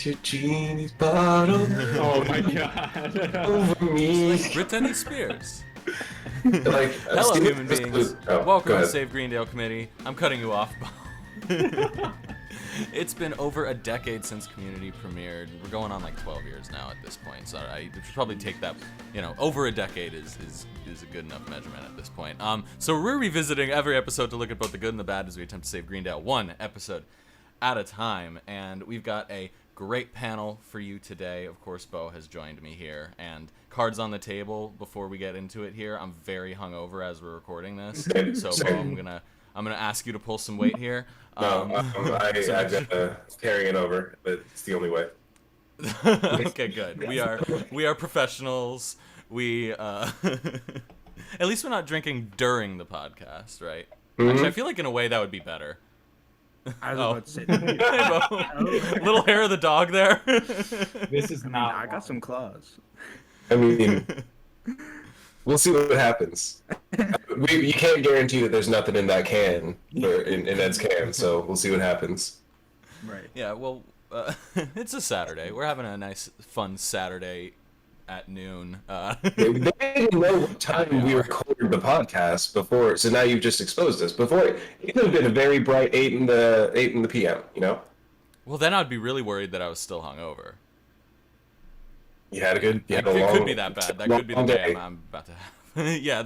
Your genie's bottle Oh my god. over me. It's like Britta-ney Spears. Like, I've Hello, seen human this beings. episode- Oh, Welcome go to ahead. Save Greendale Committee. I'm cutting you off. It's been over a decade since Community premiered. We're going on like 12 years now at this point, so I should probably take that. Over a decade is a good enough measurement at this point. So we're revisiting every episode to look at both the good and the bad as we attempt to save Greendale one episode at a time, and we've got a great panel for you today. Of course, Bo has joined me here, and cards on the table before we get into it here. I'm very hungover as we're recording this, so Bo, I'm gonna ask you to pull some weight here. I've got carrying it over, but it's the only way. Okay, good. We are professionals. We at least we're not drinking during the podcast, right? Mm-hmm. Actually, I feel like in a way that would be better. I was about to say that. Hey, Bo. Little hair of the dog there. This is not. I got some claws. I mean, we'll see what happens. You can't guarantee that there's nothing in that can, or in Ed's can, so we'll see what happens. Right. Yeah, well, it's a Saturday. We're having a nice, fun Saturday at noon. They didn't know what time we recorded the podcast before, so now you've just exposed us. Before, it could have been a very bright 8 in the PM, you know? Well, then I'd be really worried that I was still hungover. You had a It long, could be that bad. That could be the long day I'm about to have. Yeah,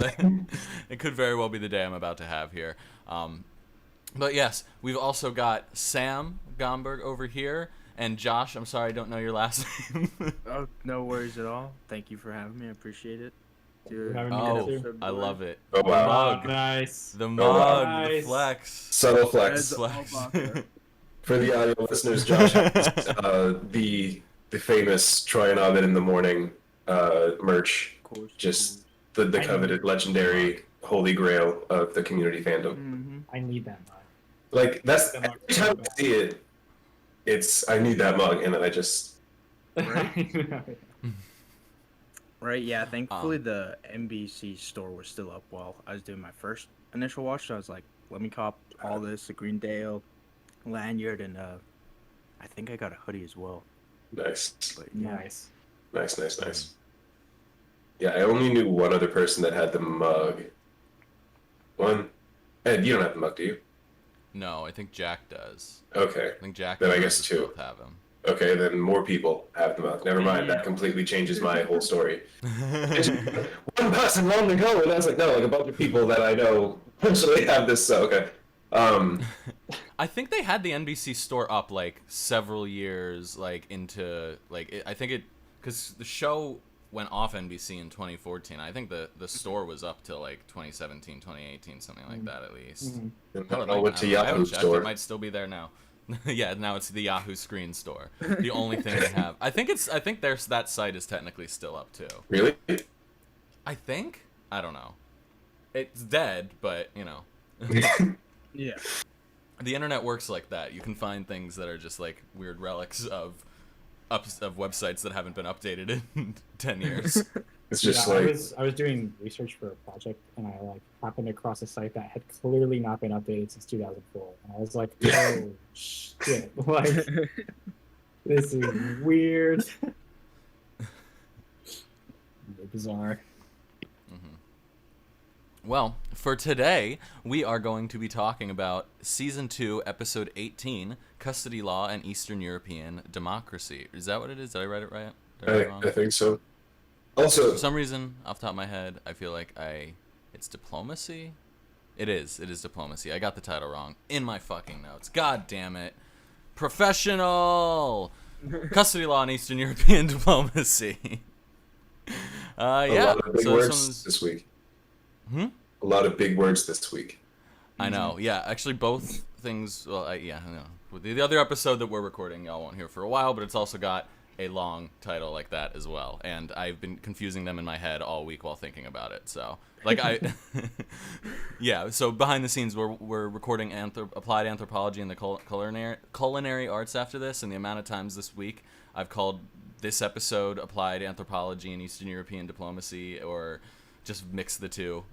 it could very well be the day I'm about to have here. But yes, we've also got Sam Gomberg over here, and Josh. I'm sorry, I don't know your last name. Oh, no worries at all. Thank you for having me. I appreciate it. Dude, Having me Oh, too. I love it. Oh, wow. Mug. Nice. The mug, the Nice. flex. Subtle flex. Ed's all Flex. about that. For the audio listeners, Josh has the famous Troy and Ovid in the morning merch, Of course. just the coveted, legendary holy grail of the community fandom. Mm-hmm. I need that mug. Like, that's The every mug. time I see it, it's I need that mug, and then I just Right, yeah, thankfully the NBC store was still up while I was doing my first initial watch, so I was like, let me cop all this, the Greendale lanyard, and I think I got a hoodie as well. nice, But yeah. Nice. Yeah, I only knew one other person that had the mug. One, Ed, you don't have the mug, do you? No, I think Jack does. Okay, I think Jack Then I and guess Moses two. both have him. okay, then more people have the mug. Never mind, that completely changes my whole story. It's one person long to go, and I was like, no, like a bunch of people that I know actually have this. So okay, I think they had the NBC store up like several years, like into I think it because the show went off NBC in 2014. I think the store was up till like 2017, 2018, something like that at least. Hell, I went to I Yahoo haven't checked. store. It might still be there now. Yeah, now it's the Yahoo Screen Store. The only thing they have. I think there's that site is technically still up too. Really? I think. I don't know. It's dead, but Yeah. the internet works like that. You can find things that are just like weird relics of websites that haven't been updated in 10 years. It's just Yeah, like I was doing research for a project, and I happened across a site that had clearly not been updated since 2004, and I was like, oh shit, this is weird. Bizarre. Well, for today, we are going to be talking about Season 2, Episode 18, Custody Law and Eastern European Democracy. Is that what it is? Did I write it right? Did I write it wrong? I think so. Also, For some reason, off the top of my head, I feel like it's diplomacy? It is diplomacy. I got the title wrong in my fucking notes. God damn it. Professional! Custody Law and Eastern European Diplomacy. a Yeah. lot of big So words this week. Hmm? A lot of big words this week. I know. Yeah, actually, both things. Well, I know. With the other episode that we're recording, y'all won't hear for a while, but it's also got a long title like that as well. And I've been confusing them in my head all week while thinking about it. So, yeah. So behind the scenes, we're recording applied anthropology and the culinary arts after this, and the amount of times this week I've called this episode applied anthropology and Eastern European diplomacy, or just mix the two.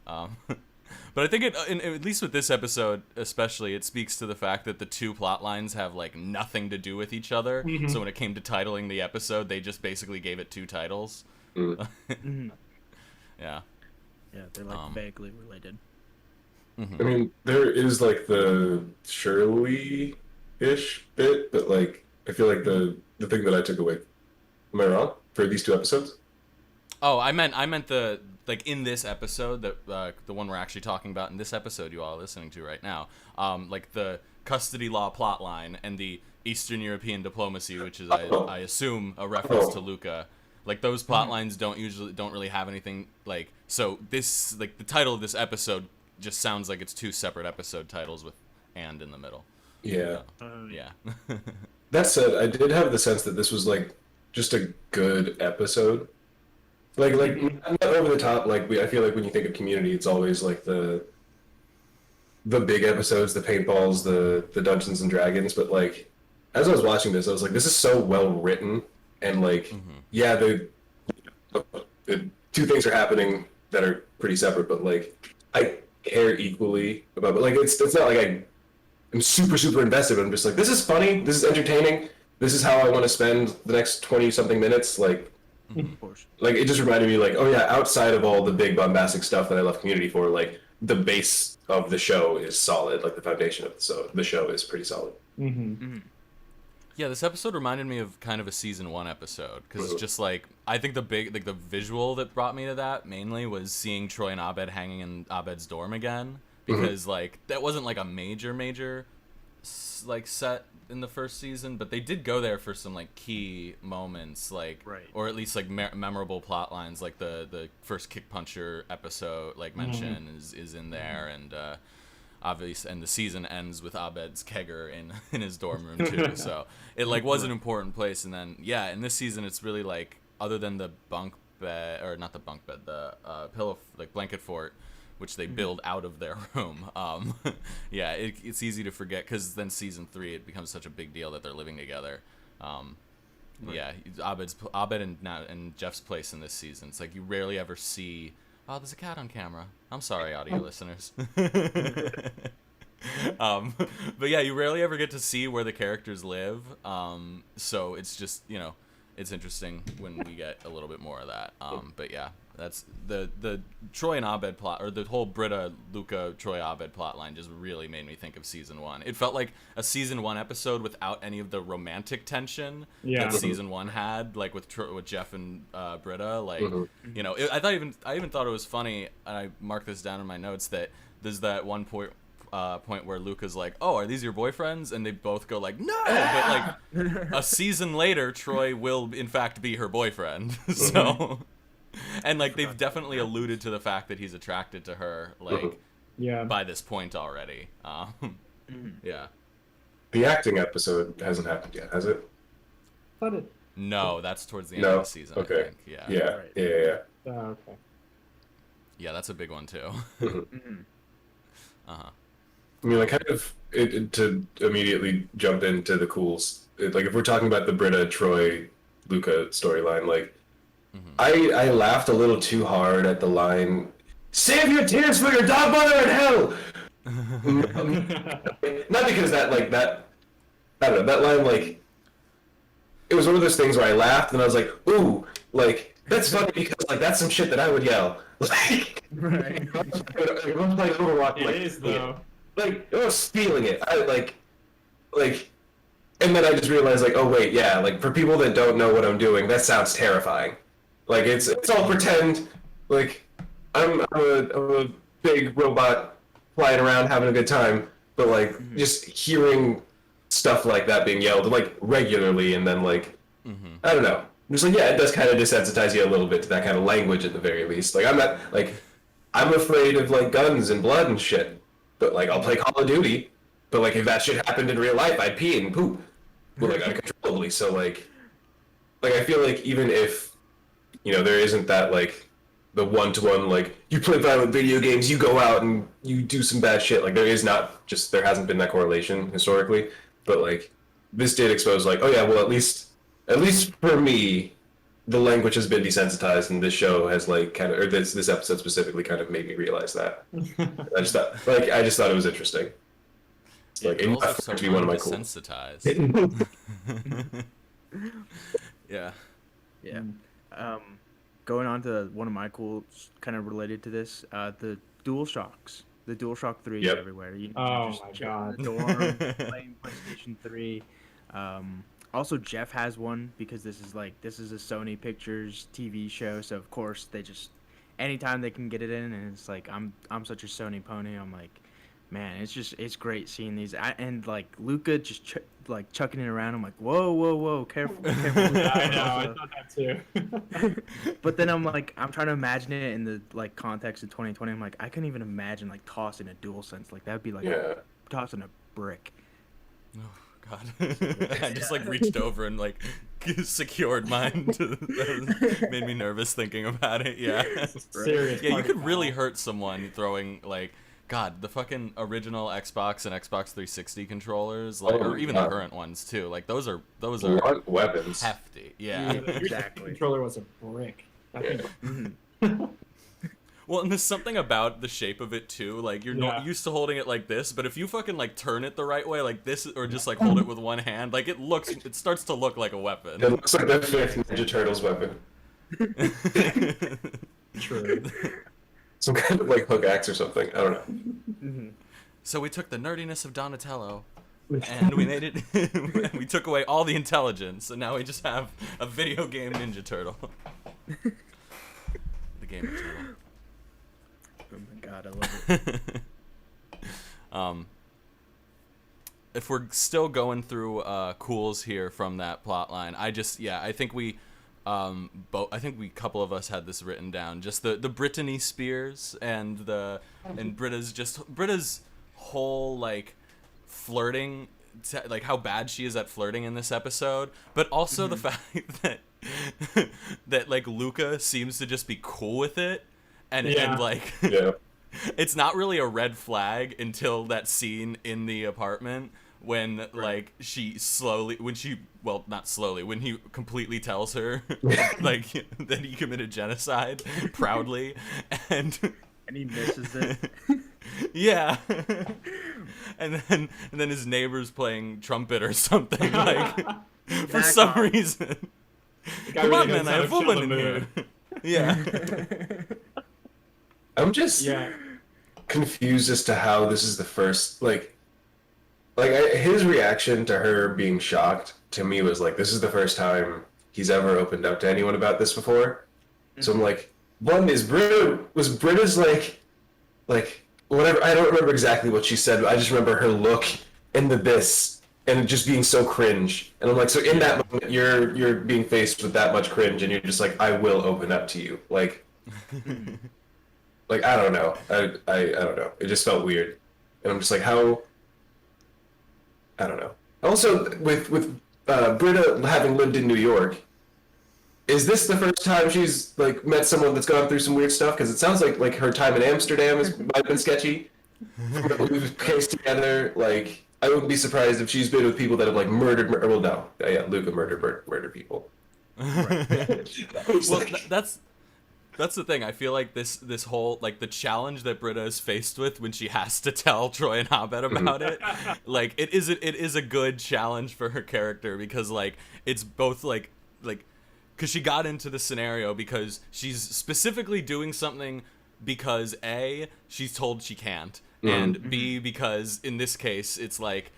But I think at least with this episode, especially, it speaks to the fact that the two plot lines have like nothing to do with each other. Mhm. So when it came to titling the episode, they just basically gave it two titles. Mhm. Yeah. Yeah, they're like vaguely related. I mean, there is like the Shirley-ish bit, but like I feel like the thing that I took away. Am I wrong for these two episodes? Oh, I meant the like in this episode that the one we're actually talking about in this episode you all are listening to right now. Like the custody law plot line and the Eastern European diplomacy, which is I assume a reference to Luca. Like those plot lines don't really have anything like so this like the title of this episode just sounds like it's two separate episode titles with "and" in the middle. Yeah. Yeah. That said, I did have the sense that this was like just a good episode. Like not over the top. Like I feel like when you think of Community, it's always like the big episodes, the paintballs, the Dungeons and Dragons. But like as I was watching this, I was like, this is so well written, and like yeah, the two things are happening that are pretty separate, but like I care equally about. But like it's not like I'm super invested. But I'm just like, this is funny, this is entertaining, this is how I want to spend the next 20 something minutes. Like. Of course. Like it just reminded me, like, oh yeah, outside of all the big bombastic stuff that I love Community for, like the base of the show is solid. Like the foundation of the show is pretty solid. Yeah, this episode reminded me of kind of a season 1 episode because it's just like I think the visual that brought me to that mainly was seeing Troy and Abed hanging in Abed's dorm again because like that wasn't like a major like set in the first season, but they did go there for some like key moments, like or at least like memorable plot lines, like the first Kick Puncher episode like mention is in there, and obviously, and the season ends with Abed's kegger in his dorm room too, so it like was an important place. And then yeah, in this season it's really like other than the bunk bed, or not the bunk bed, the pillow like blanket fort, which they build out of their room. Yeah, it's easy to forget because then season 3 it becomes such a big deal that they're living together. Yeah, Abed and Jeff's place in this season. It's like you rarely ever see. Oh, there's a cat on camera. I'm sorry, audio listeners. But yeah, you rarely ever get to see where the characters live. So it's just it's interesting when we get a little bit more of that. But yeah. That's the Troy and Abed plot, or the whole Britta, Luca, Troy, Abed plot line just really made me think of season 1. It felt like a season 1 episode without any of the romantic tension that season 1 had, like with Jeff and Britta. Like I even thought it was funny, and I marked this down in my notes, that there's that one point where Luca's like, "Oh, are these your boyfriends?" And they both go like, "No!" But like a season later, Troy will in fact be her boyfriend. So. And like they've definitely alluded to the fact that he's attracted to her, like by this point already. Yeah. The acting episode hasn't happened yet, has it? No, that's towards the end of the season. Okay. I think. Yeah. Yeah. Okay. Yeah, that's a big one too. I mean, like, kind of to immediately jump into the cools. Like, if we're talking about the Britta, Troy, Luca storyline, like. I laughed a little too hard at the line, "Save your tears for your dog mother in hell!" Not because that, like, that, I don't know, that line, like, it was one of those things where I laughed and I was like, ooh, like, that's funny because, like, that's some shit that I would yell. Like, Right. I was playing Overwatch, It like, is though. like, I was feeling it. I, like, and then I just realized, like, oh, wait, yeah, like, for people that don't know what I'm doing, that sounds terrifying. Like, it's all pretend. Like, I'm a big robot flying around having a good time, but like just hearing stuff like that being yelled like regularly, and then like I don't know, I'm just like, yeah, it does kind of desensitize you a little bit to that kind of language at the very least. Like, I'm not like, I'm afraid of like guns and blood and shit, but like I'll play Call of Duty. But like if that shit happened in real life, I'd pee and poop, but like uncontrollably. So like I feel like even if there isn't that like the one-to-one, like, you play violent video games, you go out and you do some bad shit. Like, there hasn't been that correlation historically. But, like, this did expose, like, oh, yeah, well, at least for me, the language has been desensitized, and this show has like kind of, or this episode specifically kind of made me realize that. I just thought it was interesting. It's like Girls enough are so to be one of my cool. desensitized. Yeah. Yeah. Going on to one of my cool, kind of related to this, the DualShocks. The DualShock 3 Yep. everywhere. You Oh just my chill in God. the dorm, playing PlayStation 3. Also, Jeff has one because this is a Sony Pictures TV show, so of course they just anytime they can get it in, and it's like I'm such a Sony pony. I'm like, man, it's great seeing these, and like Luca just chucking it around. I'm like, whoa, careful. Luca. I know, I thought that too. But then I'm trying to imagine it in the like context of 2020. I'm like, I couldn't even imagine like tossing a DualSense. Like that'd be like tossing a brick. Oh God. I just like reached over and like secured mine. That made me nervous thinking about it. Yeah. Serious. Yeah, you party could really foul. hurt someone throwing like, God, the fucking original Xbox and Xbox 360 controllers, like, or even the current ones too. Like those are Blunt weapons. hefty. Yeah. The 360 controller was a brick. That thing- Well, and there's something about the shape of it too. Like you're not used to holding it like this, but if you fucking like turn it the right way, like this, or just like hold it with one hand, like it starts to look like a weapon. It looks like the fifth Ninja Turtles weapon. True. Some kind of like hook axe or something. I don't know. So we took the nerdiness of Donatello, and we made it. We took away all the intelligence, and now we just have a video game Ninja Turtle. The game of Turtle. Oh my God, I love it. If we're still going through cools here from that plot line, I think we I think a couple of us had this written down. Just the Britta-ney spears and Britta's whole like flirting, like how bad she is at flirting in this episode, but also the fact that like Luca seems to just be cool with it. And like, it's not really a red flag until that scene in the apartment when like when he completely tells her like that he committed genocide proudly, and he misses it. Yeah. and then his neighbor's playing trumpet or something like for some reason. Come on, man, I have a woman in here. Yeah. I'm just confused as to how this is the first his reaction to her being shocked to me was like, this is the first time he's ever opened up to anyone about this before. So I'm like, was Britta's like whatever, I don't remember exactly what she said, but I just remember her look and this and just being so cringe. And I'm like, so in that moment you're being faced with that much cringe and you're just like, I will open up to you. Like I don't know. I don't know. It just felt weird. And I'm just like, how? I don't know. Also, with Britta having lived in New York, is this the first time she's like met someone that's gone through some weird stuff? Because it sounds like her time in Amsterdam might have been sketchy. We've cased together. Like, I wouldn't be surprised if she's been with people that have like murdered. Well, no, yeah, Luca murdered people. Well, that's the thing. I feel like this whole like the challenge that Britta is faced with when she has to tell Troy and Abed about it, like it is a good challenge for her character because like it's both like because she got into the scenario because she's specifically doing something because A, she's told she can't, and B, because in this case it's like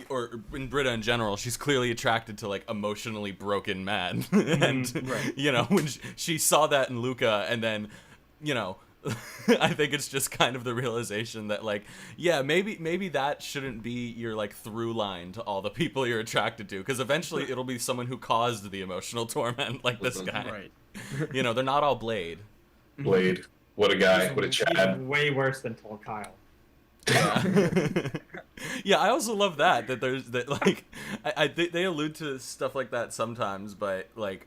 or in Britta in general, she's clearly attracted to like emotionally broken men. And you know, when she saw that in Luca, and then you know I think it's just kind of the realization that like, yeah, maybe that shouldn't be your like through line to all the people you're attracted to, because eventually it'll be someone who caused the emotional torment, like this guy. Right. You know, they're not all Blade. What a guy. What a Chad. He's way worse than Tall Kyle. Yeah. Yeah, I also love that there's that like they allude to stuff like that sometimes, but like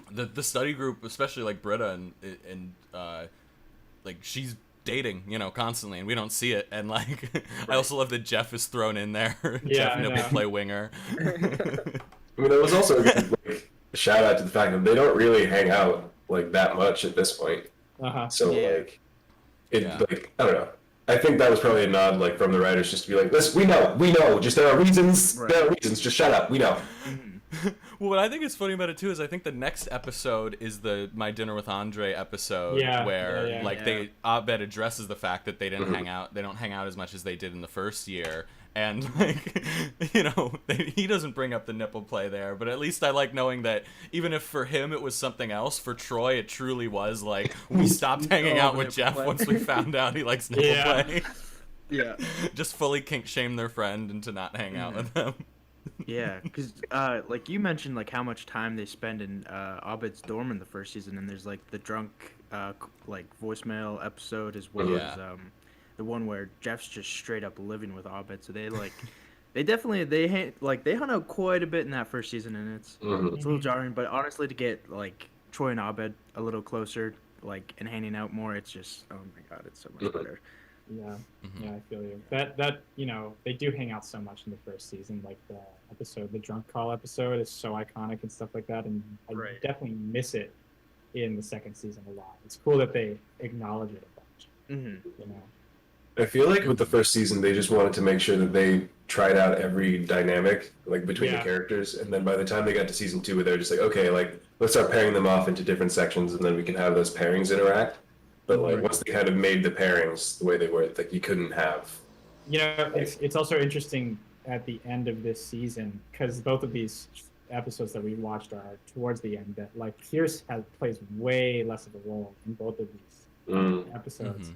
the study group, especially like Britta and like she's dating, you know, constantly, and we don't see it. And like I also love that Jeff is thrown in there. Yeah, Jeff Nipple play winger. I mean, it was also like, shout out to the fact that they don't really hang out like that much at this point. So like, like I don't know. I think that was probably a nod like from the writers just to be like, listen, we know. Just there are reasons. Right. There are reasons. Just shut up. We know. Well, what I think is funny about it too is I think the next episode is the My Dinner with Andre episode, where they Abed addresses the fact that they didn't hang out. They don't hang out as much as they did in the first year, and like he doesn't bring up the nipple play there. But at least I like knowing that even if for him it was something else, for Troy it truly was like we stopped hanging out with Jeff once we found out he likes nipple play. Yeah, just fully kink shame their friend into not hang out with them. Yeah, because like you mentioned, like how much time they spend in Abed's dorm in the first season, and there's like the drunk like voicemail episode as well as the one where Jeff's just straight up living with Abed. So they like they hung out quite a bit in that first season, and it's a little jarring. But honestly, to get like Troy and Abed a little closer, like and hanging out more, it's just oh my god, it's so much better. Yeah, I feel you. That they do hang out so much in the first season. Like the drunk call episode is so iconic and stuff like that, and I definitely miss it in the second season a lot. It's cool that they acknowledge it a bunch. I feel like with the first season, they just wanted to make sure that they tried out every dynamic like between the characters, and then by the time they got to season 2, they're just like, okay, like let's start pairing them off into different sections, and then we can have those pairings interact. But like once they kind of made the pairings the way they were, like you couldn't have. It's also interesting at the end of this season because both of these episodes that we watched are towards the end. That like Pierce plays way less of a role in both of these episodes.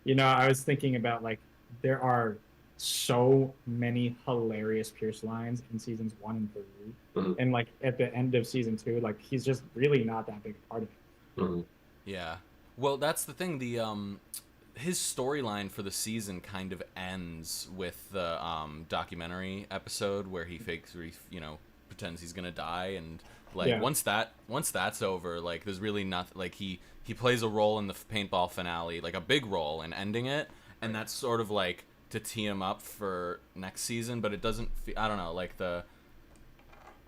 I was thinking about like there are so many hilarious Pierce lines in seasons 1 and 3, and like at the end of season 2, like he's just really not that big a part of it. Yeah. Well, that's the thing. The his storyline for the season kind of ends with the documentary episode where he pretends he's gonna die, and like once that's over, like there's really nothing. Like he plays a role in the paintball finale, like a big role in ending it, and that's sort of like to tee him up for next season. But it doesn't. I don't know. Like the.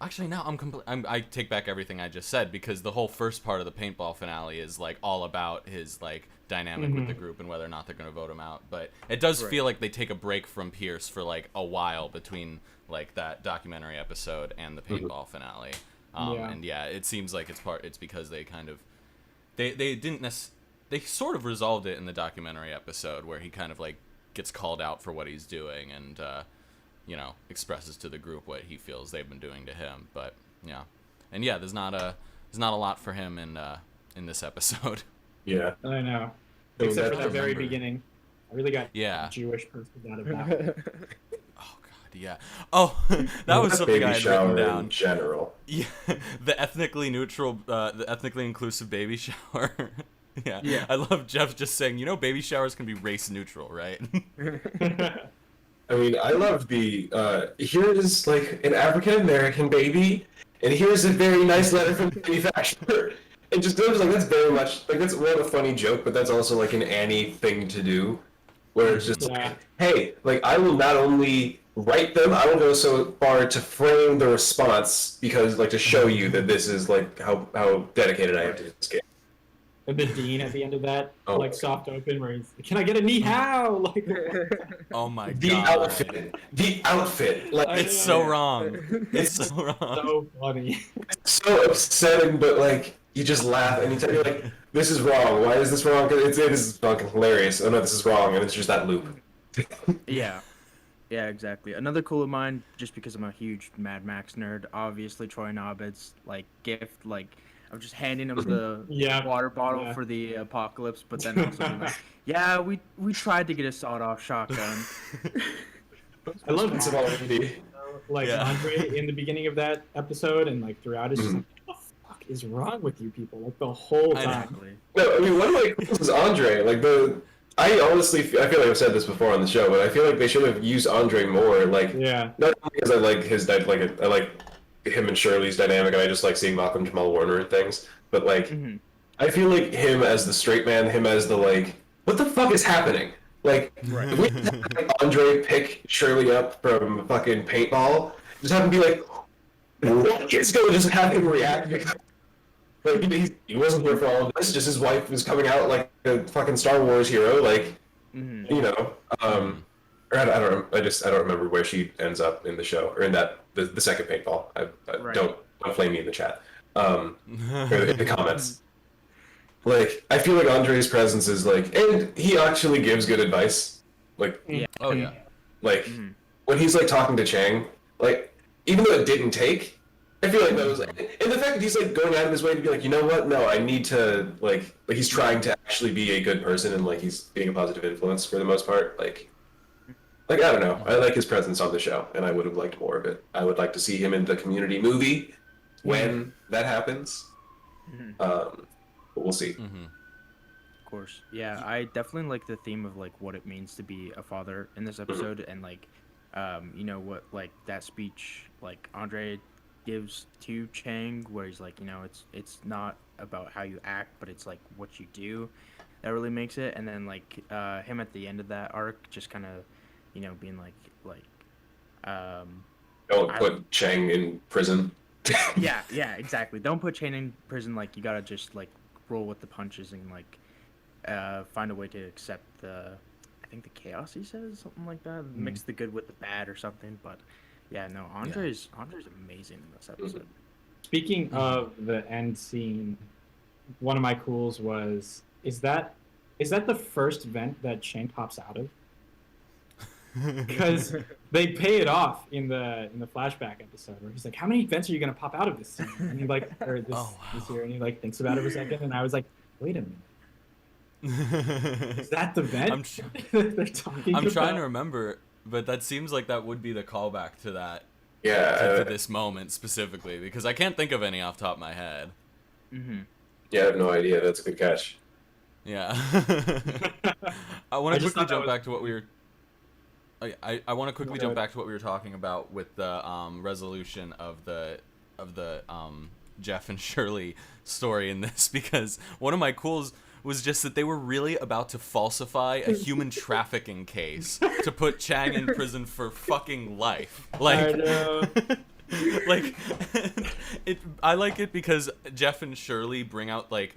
Actually, now I take back everything I just said because the whole first part of the paintball finale is like all about his like dynamic with the group and whether or not they're going to vote him out. But it does feel like they take a break from Pierce for like a while between like that documentary episode and the paintball finale. And it seems like it's because they kind of they sort of resolved it in the documentary episode where he kind of like gets called out for what he's doing and expresses to the group what he feels they've been doing to him. But there's not a lot for him in this episode. Yeah, I know. Except for the very beginning, I really got Jewish person out of that. Oh god, yeah. Oh, that was something I had written down. In general. Yeah, the ethnically neutral, the ethnically inclusive baby shower. Yeah. I love Jeff just saying, baby showers can be race neutral, right? I mean, I love the, here is, like, an African-American baby, and here's a very nice letter from the manufacturer. And just goes, like, that's very much, like, that's a funny joke, but that's also, like, an Annie thing to do, where it's just like, hey, like, I will not only write them, I will go so far to frame the response, because, like, to show you that this is, like, how dedicated I am to this game. And the dean at the end of that, soft open, where he's, can I get a knee how? Like, oh my god. The outfit. Like, it's so wrong. It's so wrong. So funny. It's so upsetting, but like, you just laugh and you're like, this is wrong. Why is this wrong? This is fucking hilarious. Oh no, this is wrong. And it's just that loop. Yeah, exactly. Another cool of mine, just because I'm a huge Mad Max nerd, obviously Troy and Abed's like gift, like I'm just handing him the water bottle for the apocalypse, but then also being like, we tried to get a sawed-off shotgun. I love it. Like Andre in the beginning of that episode and like throughout is just like, what the fuck is wrong with you people? Like the whole time. No, I mean, one of my questions was Andre. Like I honestly, I feel like I've said this before on the show, but I feel like they should have used Andre more. Like, not only because I like his, I like him and Shirley's dynamic, and I just like seeing Malcolm Jamal Warner and things. But like, I feel like him as the straight man, him as the like, what the fuck is happening? Like, if we have Andre pick Shirley up from fucking paintball, just have him be like, It's gonna just have him react. Like he wasn't here for all of this. Just his wife was coming out like a fucking Star Wars hero. Like you know, or I don't. I don't remember where she ends up in the show or in that the second paintball. Right. Don't flame me in the chat. Or in the comments. Like I feel like Andre's presence is like, and he actually gives good advice. Like Yeah. Oh yeah. like when he's like talking to Chang, like even though it didn't take, I feel like that was like, and the fact that he's like going out of his way to be like, you know what? No, I need to like he's trying to actually be a good person and like he's being a positive influence for the most part. Like I don't know. I like his presence on the show, and I would have liked more of it. I would like to see him in the Community movie when that happens. But we'll see. Of course. Yeah, I definitely like the theme of like what it means to be a father in this episode, and like, you know what, like that speech like Andre gives to Chang, where he's like, you know, it's not about how you act, but it's like what you do that really makes it. And then like him at the end of that arc, just kind of, you know, being like, Don't put Chang in prison. yeah, exactly. Don't put Chang in prison. Like you gotta just like roll with the punches and like find a way to accept I think the chaos, he says, something like that. Mix the good with the bad or something. But yeah, no, Andre's amazing in this episode. Speaking of the end scene, one of my cools was is that the first vent that Chang pops out of? Because they pay it off in the flashback episode where he's like, "How many vents are you gonna pop out of this scene?" And he like, or this year, and he like thinks about it for a second, and I was like, "Wait a minute, is that the vent?" They're talking. I'm trying to remember, but that seems like that would be the callback to that. Yeah. To this moment specifically, because I can't think of any off the top of my head. Yeah, I have no idea. That's a good catch. Yeah. I want to quickly jump back to what we were. I want to quickly jump back to what we were talking about with the resolution of the Jeff and Shirley story in this, because one of my cools was just that they were really about to falsify a human trafficking case to put Chang in prison for fucking life. Like, I know. like I like it because Jeff and Shirley bring out like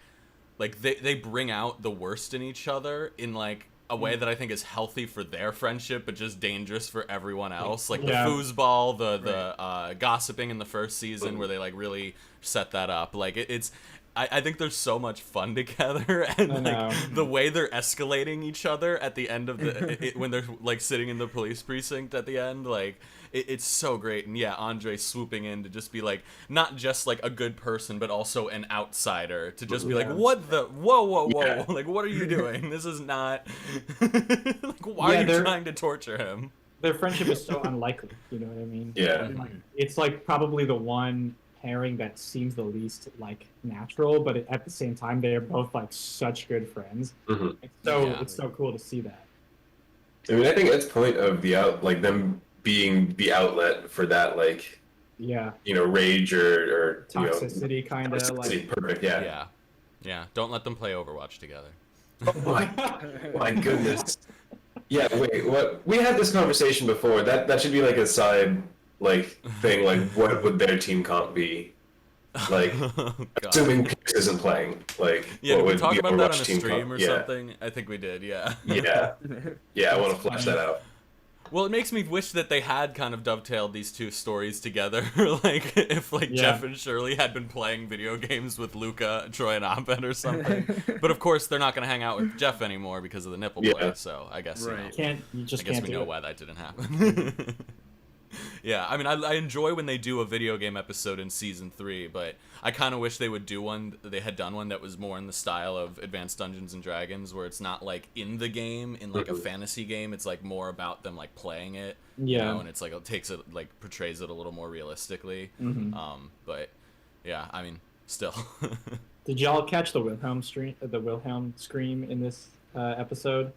they bring out the worst in each other in like a way that I think is healthy for their friendship, but just dangerous for everyone else. Like the foosball, the gossiping in the first season, where they like really set that up. Like I think there's so much fun together, and like the way they're escalating each other at the end of when they're like sitting in the police precinct at the end, like it's so great. And yeah, Andre swooping in to just be like not just like a good person, but also an outsider to just be like, what the whoa, like what are you doing? This is not like why are you trying to torture him? Their friendship is so unlikely. You know what I mean? Yeah. Like, it's like probably the one pairing that seems the least like natural, but at the same time they're both like such good friends. It's so cool to see that. I mean, I think that's the point of them being the outlet for that, like, rage or toxicity, kind of like. Perfect. Yeah. Don't let them play Overwatch together. Oh my goodness. Yeah. Wait. What? We had this conversation before. That should be like a side like thing. Like, what would their team comp be? Like, assuming Pierce isn't playing. Like, yeah, we talked about that on a team stream comp? or something. I think we did. Yeah. Yeah. I want to flesh that out. Well, it makes me wish that they had kind of dovetailed these two stories together. Like, if Jeff and Shirley had been playing video games with Luca, Troy, and Abed or something. But of course, they're not going to hang out with Jeff anymore because of the nipple play. So I guess we know why that didn't happen. Yeah, I mean, I enjoy when they do a video game episode in season 3, but I kind of wish they would do one. They had done one that was more in the style of Advanced Dungeons and Dragons, where it's not like in the game, in like a fantasy game. It's like more about them like playing it. Yeah, you know, and it's like portrays it a little more realistically. But yeah, I mean, still. Did y'all catch the Wilhelm scream in this episode?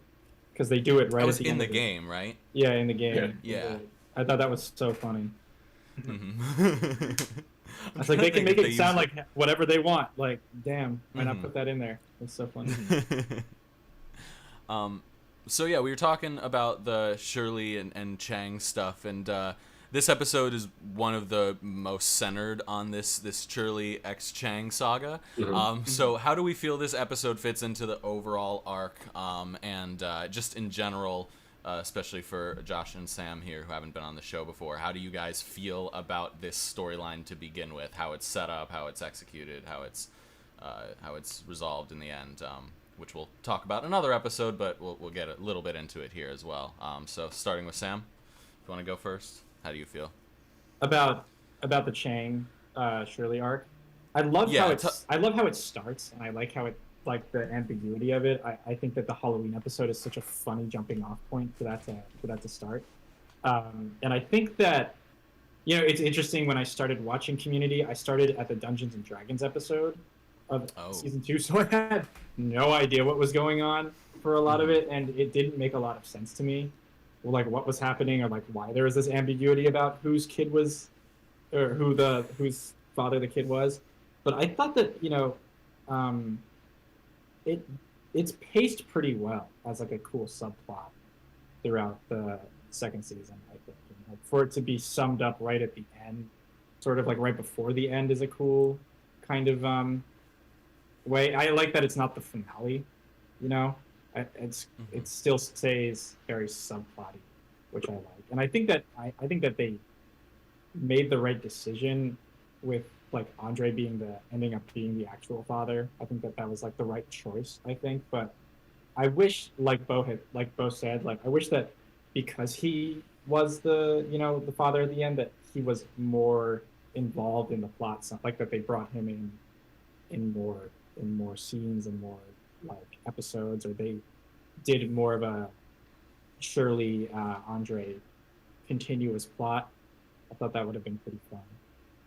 Because they do it right at the end. In the game, right? Yeah, in the game. Yeah. I thought that was so funny. I was like, they can make it sound like whatever they want. Like, damn, why not put that in there? It's so funny. So yeah, we were talking about the Shirley and Chang stuff, and this episode is one of the most centered on this Shirley X Chang saga. So how do we feel this episode fits into the overall arc, and just in general, especially for Josh and Sam here who haven't been on the show before, how do you guys feel about this storyline to begin with? How it's set up, how it's executed, how it's resolved in the end, which we'll talk about in another episode, but we'll get a little bit into it here as well. So starting with Sam, if you want to go first, how do you feel about the Chang Shirley arc? I love how it starts, and I like how it, like, the ambiguity of it. I think that the Halloween episode is such a funny jumping off point for that to start. And I think that, you know, it's interesting. When I started watching Community, I started at the Dungeons and Dragons episode of season 2, so I had no idea what was going on for a lot of it, and it didn't make a lot of sense to me, like what was happening, or like why there was this ambiguity about whose kid was, or whose father the kid was. But I thought that, you know, it's paced pretty well as like a cool subplot throughout the second season. I think, you know, for it to be summed up right at the end, sort of like right before the end, is a cool kind of way. I like that it's not the finale, you know. It still stays very subplotty, which I like. And I think that they made the right decision with, like, Andre ending up being the actual father. I think that was like the right choice, I think. But I wish, like Bo said, like, I wish that because he was the father at the end, that he was more involved in the plot, like that they brought him in more scenes and more like episodes, or they did more of a Shirley Andre continuous plot. I thought that would have been pretty fun.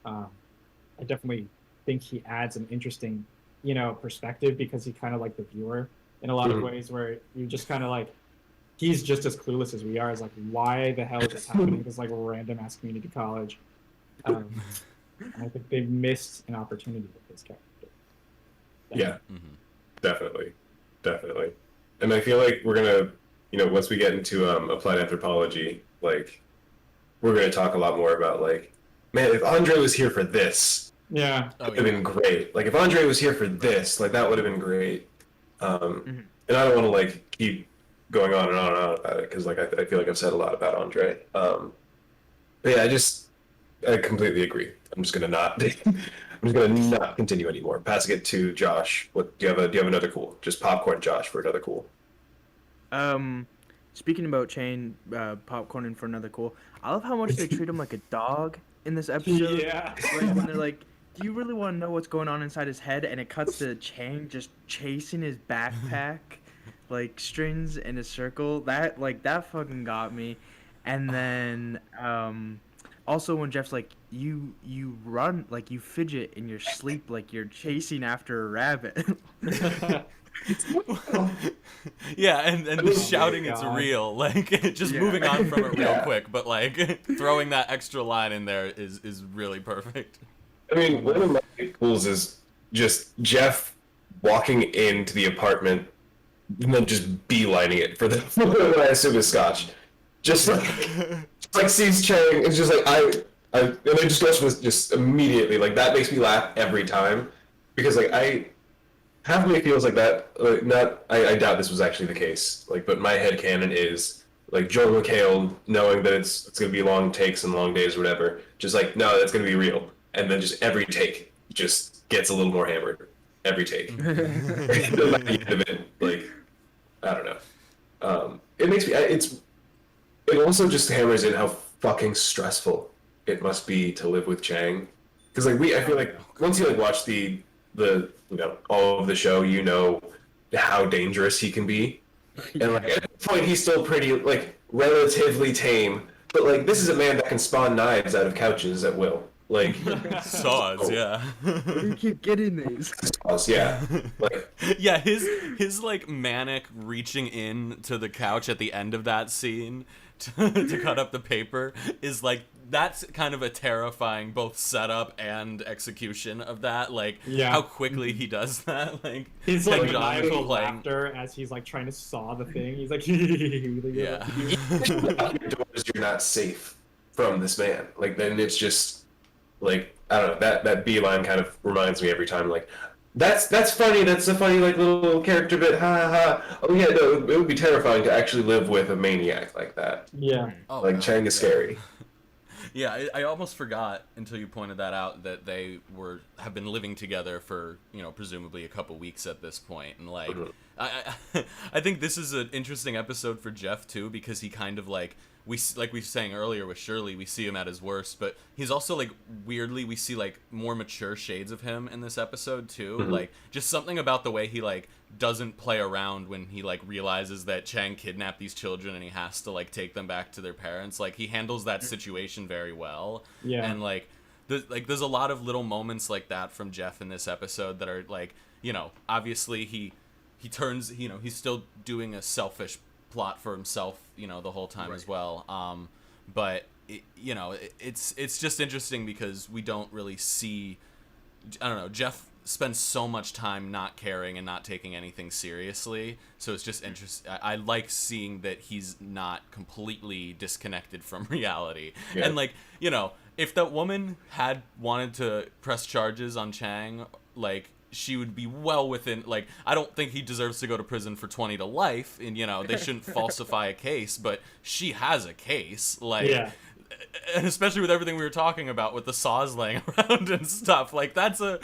I definitely think he adds an interesting, you know, perspective, because he kind of like the viewer in a lot of ways, where you just kind of like, he's just as clueless as we are, as like, why the hell is this happening? This like random ass community college. I think they missed an opportunity with this character. Yeah, definitely. And I feel like we're gonna, you know, once we get into applied anthropology, like, we're gonna talk a lot more about, like, man, if Andre was here for this, it would have been great. Like, if Andre was here for this, like, that would have been great. And I don't want to, like, keep going on and on and on about it, because, like, I feel like I've said a lot about Andre. But yeah, I completely agree. I'm just gonna not continue anymore. Passing it to Josh. What do you have another cool? Just popcorn Josh for another cool. Speaking about Chain, popcorning for another cool. I love how much they treat him like a dog in this episode. Yeah. Right, when they're like, do you really want to know what's going on inside his head? And it cuts to Chang just chasing his backpack, like, strings in a circle. That fucking got me. And then, also when Jeff's like, you run, like, you fidget in your sleep like you're chasing after a rabbit. Yeah, and the shouting, it's real, like, just moving on from it real quick, but like throwing that extra line in there is really perfect. I mean, one of my pools is just Jeff walking into the apartment and then just beelining it for what I assume is Scotch. Just like sees Chang, it's just like and then just goes with just immediately, like, that makes me laugh every time, because like half of me feels like that, I doubt this was actually the case, like, but my headcanon is, like, Joel McHale knowing that it's going to be long takes and long days or whatever, just like, no, that's going to be real. And then just every take just gets a little more hammered. Every take. Like, I don't know. It makes me, it also just hammers in how fucking stressful it must be to live with Chang. Because, like, I feel like once you, like, watch the you know, all of the show, you know how dangerous he can be. And, like, at this point, he's still pretty, like, relatively tame. But, like, this is a man that can spawn knives out of couches at will. Like, saws, yeah. Where do you keep getting these? Saws, yeah. Like, yeah, his like manic reaching in to the couch at the end of that scene to cut up the paper is like, that's kind of a terrifying both setup and execution of that. Like, how quickly he does that. Like, he's like maniacal laughter as he's like trying to saw the thing. He's like, yeah. Outdoors, you're not safe. from this man. Like, then it's just like, I don't know, that beeline kind of reminds me every time, like, that's funny, that's a funny like little character bit, ha ha ha. Oh yeah, no, it would be terrifying to actually live with a maniac like that. Yeah. Oh, Like God, Chang is scary. Yeah, I almost forgot until you pointed that out that they have been living together for, you know, presumably a couple weeks at this point, and like I think this is an interesting episode for Jeff too, because he kind of like we were saying earlier with Shirley, we see him at his worst, but he's also like weirdly we see like more mature shades of him in this episode too. Like just something about the way he like doesn't play around when he like realizes that Chang kidnapped these children and he has to like take them back to their parents. Like he handles that situation very well. Yeah. And like there's a lot of little moments like that from Jeff in this episode that are like, you know, obviously he turns, you know, he's still doing a selfish plot for himself, you know, the whole time as well. But you know, it's just interesting because we don't really see, I don't know, Jeff spends so much time not caring and not taking anything seriously, so it's just interesting. I like seeing that he's not completely disconnected from reality. And like, you know, if that woman had wanted to press charges on Chang, like she would be well within, like, I don't think he deserves to go to prison for 20 to life, and you know they shouldn't falsify a case, but she has a case, like, and especially with everything we were talking about with the saws laying around and stuff, like that's a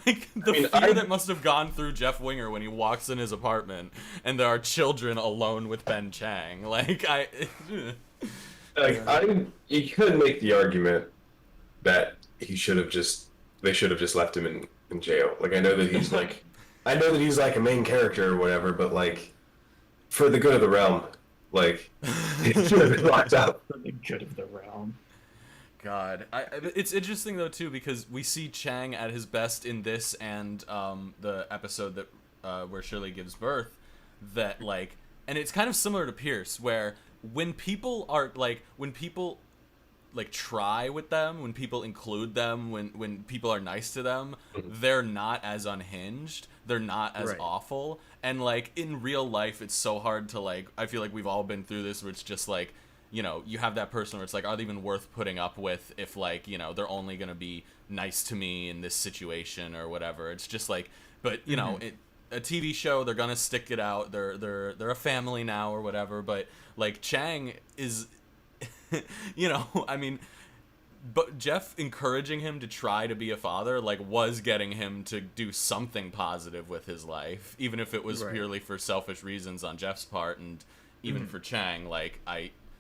like the fear that must have gone through Jeff Winger when he walks in his apartment and there are children alone with Ben Chang. Like you could make the argument that they should have just left him in jail. Like I know that he's like a main character or whatever, but like for the good of the realm, like he should have been locked up. For the good of the realm. God, it's interesting though too because we see Chang at his best in this and the episode that where Shirley gives birth, that like, and it's kind of similar to Pierce, where when people try with them, when people include them, when people are nice to them, they're not as unhinged, they're not as awful. And like in real life it's so hard to like, I feel like we've all been through this where it's just like, you know, you have that person where it's like, are they even worth putting up with if like, you know, they're only gonna be nice to me in this situation or whatever. It's just like, but you know, a TV show, they're gonna stick it out, they're a family now or whatever. But like Chang is you know, I mean, but Jeff encouraging him to try to be a father, like, was getting him to do something positive with his life, even if it was purely for selfish reasons on Jeff's part, and even for Chang, like,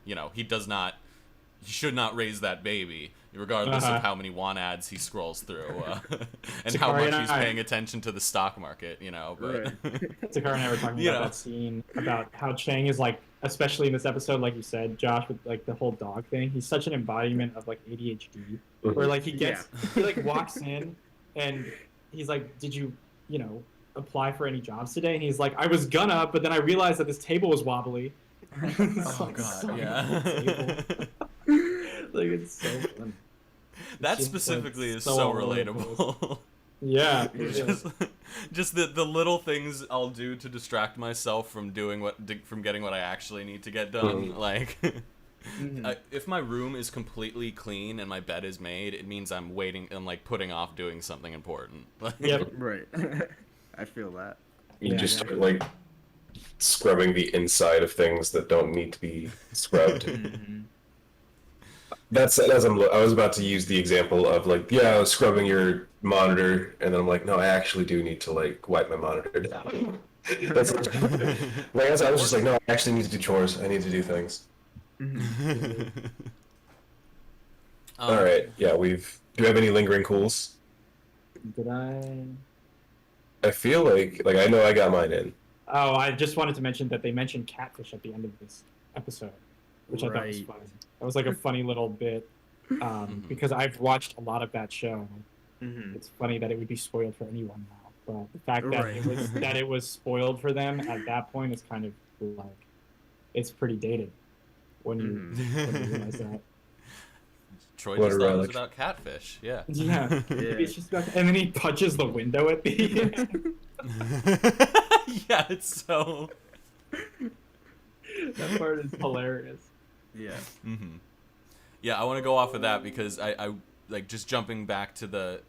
you know, he should not raise that baby, regardless of how many want ads he scrolls through, and how much he's paying attention to the stock market, you know, but... Takara and I were talking about that scene, about how Chang is, like, especially in this episode, like you said, Josh, with, like, the whole dog thing, he's such an embodiment of, like, ADHD, where, like, he like, walks in, and he's like, did you know, apply for any jobs today? And he's like, I was gonna, but then I realized that this table was wobbly. Oh, God, yeah. Like, it's so funny. That specifically is so relatable. Yeah. Just the little things I'll do to distract myself from getting what I actually need to get done. Like, if my room is completely clean and my bed is made, it means I'm waiting and like putting off doing something important. Yep. Right. I feel that. You just start like scrubbing the inside of things that don't need to be scrubbed. That's I was about to use the example of like, I was scrubbing your monitor, and then I'm like, no, I actually do need to like wipe my monitor down. That's like, I was just like, no, I actually need to do chores. I need to do things. All right, do we have any lingering cools? Did I? I feel like I know I got mine in. Oh, I just wanted to mention that they mentioned catfish at the end of this episode, which I thought was funny. That was like a funny little bit, because I've watched a lot of that show. It's funny that it would be spoiled for anyone now, but the fact that it was spoiled for them at that point is kind of like, it's pretty dated when you realize that. Troy just thought it was about catfish. Yeah. Yeah. It's just about, and then he punches the window at the end. Yeah, it's so. That part is hilarious. Yeah. Yeah, I want to go off of that because I like just jumping back to the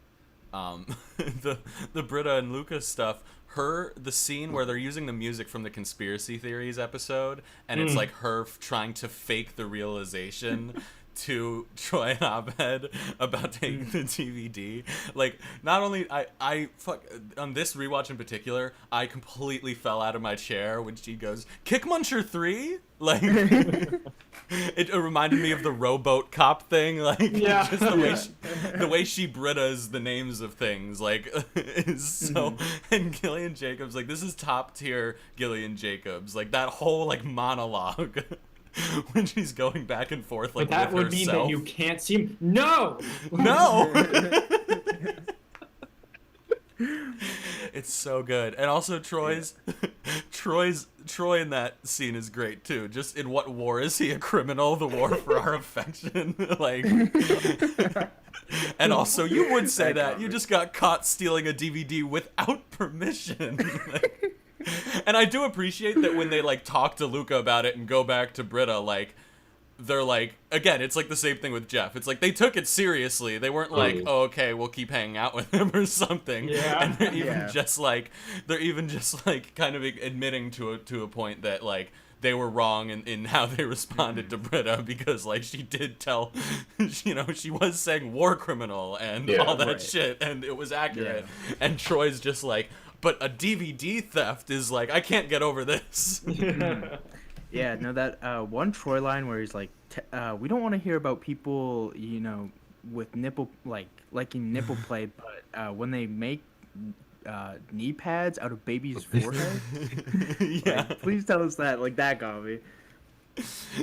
the Britta and Lucas stuff. The scene where they're using the music from the conspiracy theories episode, and it's like her trying to fake the realization to Troy and Abed about taking the DVD. Like, not only I fuck on this rewatch in particular, I completely fell out of my chair when she goes, "Kick Muncher 3?" Like, it reminded me of the rowboat cop thing. Like, Yeah. just the way she Brittas the names of things, like, is so. And Gillian Jacobs, like, this is top tier Gillian Jacobs. Like, that whole like monologue. When she's going back and forth, like, But that with would mean herself. that you can't see him. No! No! It's so good. And also Troy in that scene is great too. Just in what war is he a criminal? The war for our affection. Like, and also you would say that you just got caught stealing a DVD without permission. Like, and I do appreciate that when they like talk to Luca about it and go back to Britta, like, they're like, again, it's like the same thing with Jeff. It's like they took it seriously. They weren't like, oh, okay, we'll keep hanging out with him or something. Yeah. And they're even just like kind of admitting to a point that like they were wrong in how they responded to Britta, because like she did tell, you know, she was saying war criminal and all that shit, and it was accurate. Yeah. And Troy's just like, but a DVD theft is like, I can't get over this. Yeah, no, that one Troy line where he's like, we don't want to hear about people, you know, with nipple, liking nipple play, but when they make knee pads out of babies' forehead, Yeah. like, please tell us that. Like, that got me.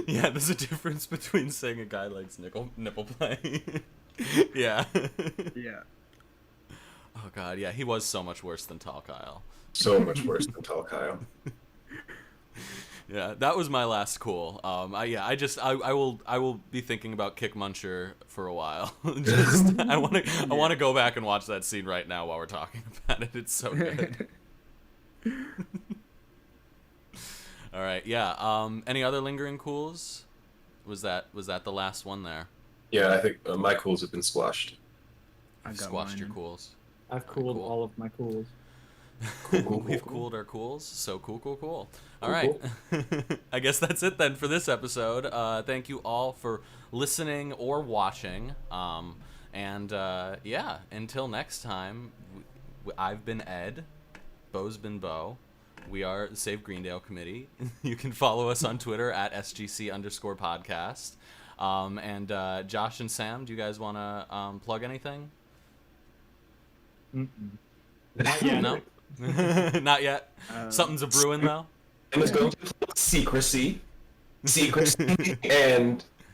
Yeah, there's a difference between saying a guy likes nipple play. Yeah. Yeah. Oh god, yeah, he was so much worse than Tall Kyle. So much worse than Tall Kyle. Yeah, that was my last cool. I will be thinking about Kick Muncher for a while. Just I want to go back and watch that scene right now while we're talking about it. It's so good. All right, yeah. Any other lingering cools? Was that the last one there? Yeah, I think my cools have been squashed. I got Squashed mine. your cools. I've cooled Cool. all of my cools. We've cooled our cools. So cool. All right. I guess that's it then for this episode. Thank you all for listening or watching. Yeah, until next time, I've been Ed. Bo's been Bo. We are the Save Greendale Committee. You can follow us on Twitter at SGC_podcast. Josh and Sam, do you guys want to plug anything? Mm-mm. Not yet. No? Not yet? Something's a brewing, though? And it's going to secrecy,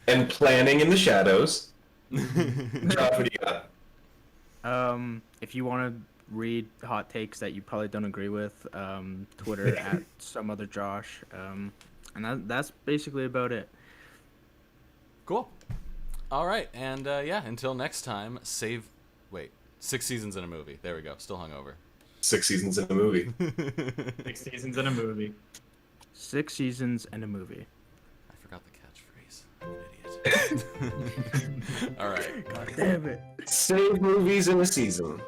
and planning in the shadows. Josh, what do you got? If you want to read hot takes that you probably don't agree with, Twitter at some other Josh. And that's basically about it. Cool. All right. And, until next time, 6 seasons in a movie. There we go. Still hungover. 6 seasons in a movie. 6 seasons in a movie. 6 seasons and a movie. I forgot the catchphrase. I'm an idiot. All right. God damn it. Save movies in a season.